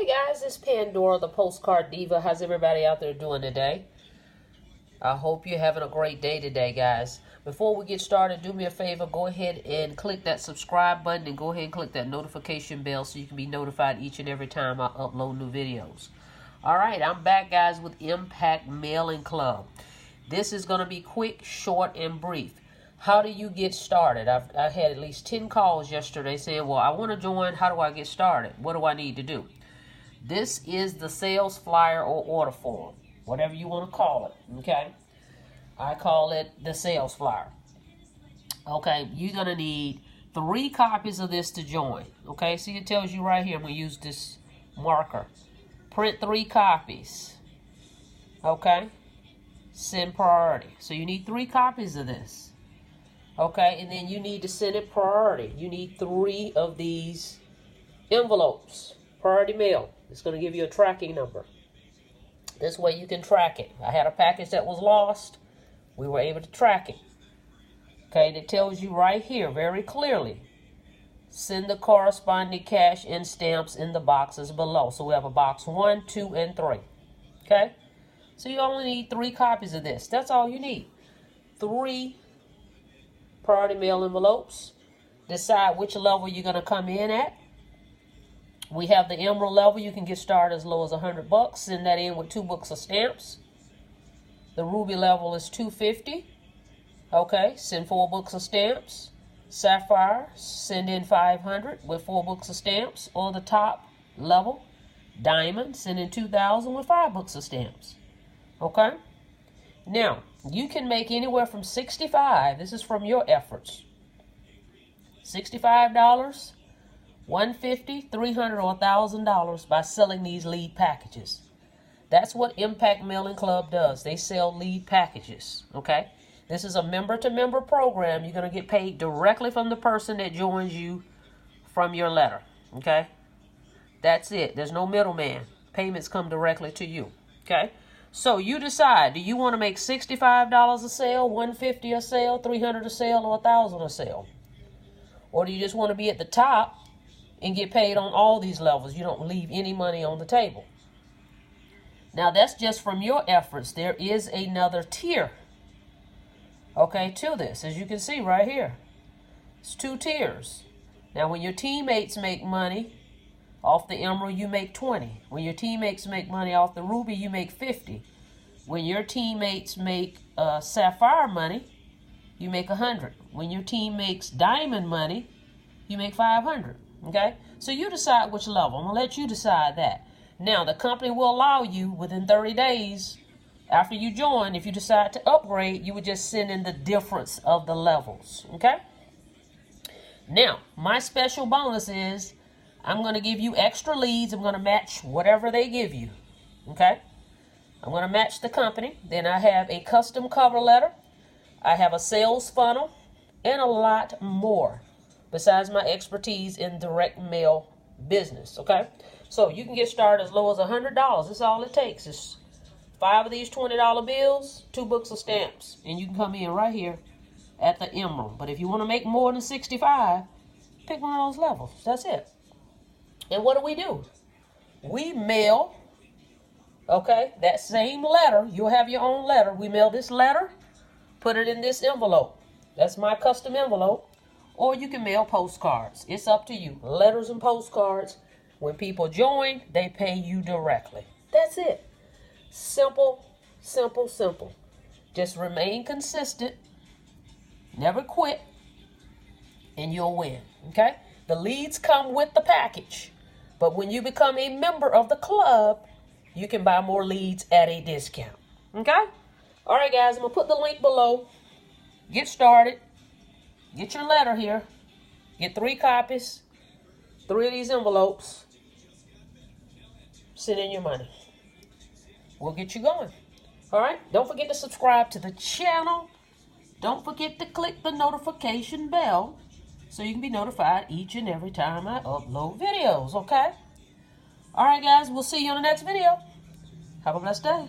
guys, it's Pandora, the Postcard Diva. How's everybody out there doing today? I hope you're having a great day today, guys. Before we get started, do me a favor, go ahead and click that subscribe button and go ahead and click that notification bell so you can be notified each and every time I upload new videos. Alright, I'm back, guys, with Impact Mailing Club. This is going to be quick, short, and brief. How do you get started? I had at least 10 calls yesterday saying, well, I want to join. How do I get started? What do I need to do? This is the sales flyer or order form, whatever you want to call it, okay? I call it the sales flyer. Okay, you're going to need 3 copies of this to join, okay? See, it tells you right here, I'm going to use this marker. Print 3 copies, okay? Send priority. So you need 3 copies of this. Okay, and then you need to send it priority. You need 3 of these envelopes, priority mail. It's going to give you a tracking number. This way you can track it. I had a package that was lost. We were able to track it. Okay, and it tells you right here very clearly. Send the corresponding cash and stamps in the boxes below. So we have a box 1, 2, and 3. Okay, so you only need 3 copies of this. That's all you need. 3 priority mail envelopes. Decide which level you're going to come in at. We have the emerald level. You can get started as low as $100. Send that in with 2 books of stamps. The ruby level is $250. Okay, send 4 books of stamps. Sapphire, send in $500 with 4 books of stamps. Or the top level, diamond, send in $2,000 with 5 books of stamps. Okay. Now, you can make anywhere from $65, this is from your efforts, $65, $150, $300, or $1,000 by selling these lead packages. That's what Impact Mailing Club does. They sell lead packages, okay? This is a member-to-member program. You're going to get paid directly from the person that joins you from your letter, okay? That's it. There's no middleman. Payments come directly to you, okay? So you decide, do you want to make $65 a sale, $150 a sale, $300 a sale, or $1,000 a sale? Or do you just want to be at the top and get paid on all these levels? You don't leave any money on the table. Now that's just from your efforts. There is another tier, okay, to this, as you can see right here. It's 2 tiers. Now when your teammates make money off the emerald, you make 20. When your teammates make money off the ruby, you make 50. When your teammates make sapphire money, you make 100. When your team makes diamond money, you make 500. Okay? So you decide which level. I'm going to let you decide that. Now, the company will allow you within 30 days after you join, if you decide to upgrade, you would just send in the difference of the levels. Okay? Now, my special bonus is I'm going to give you extra leads. I'm going to match whatever they give you, okay? I'm going to match the company. Then I have a custom cover letter. I have a sales funnel and a lot more besides my expertise in direct mail business, okay? So you can get started as low as $100. That's all it takes. It's 5 of these $20 bills, 2 books of stamps, and you can come in right here at the emerald. But if you want to make more than 65, pick one of those levels. That's it. And what do? We mail, okay, that same letter. You'll have your own letter. We mail this letter, put it in this envelope. That's my custom envelope. Or you can mail postcards. It's up to you. Letters and postcards. When people join, they pay you directly. That's it. Simple, simple, simple. Just remain consistent. Never quit. And you'll win, okay? The leads come with the package. But when you become a member of the club, you can buy more leads at a discount. Okay? All right, guys. I'm going to put the link below. Get started. Get your letter here. Get 3 copies. 3 of these envelopes. Send in your money. We'll get you going. All right? Don't forget to subscribe to the channel. Don't forget to click the notification bell so you can be notified each and every time I upload videos, okay? All right, guys, we'll see you on the next video. Have a blessed day.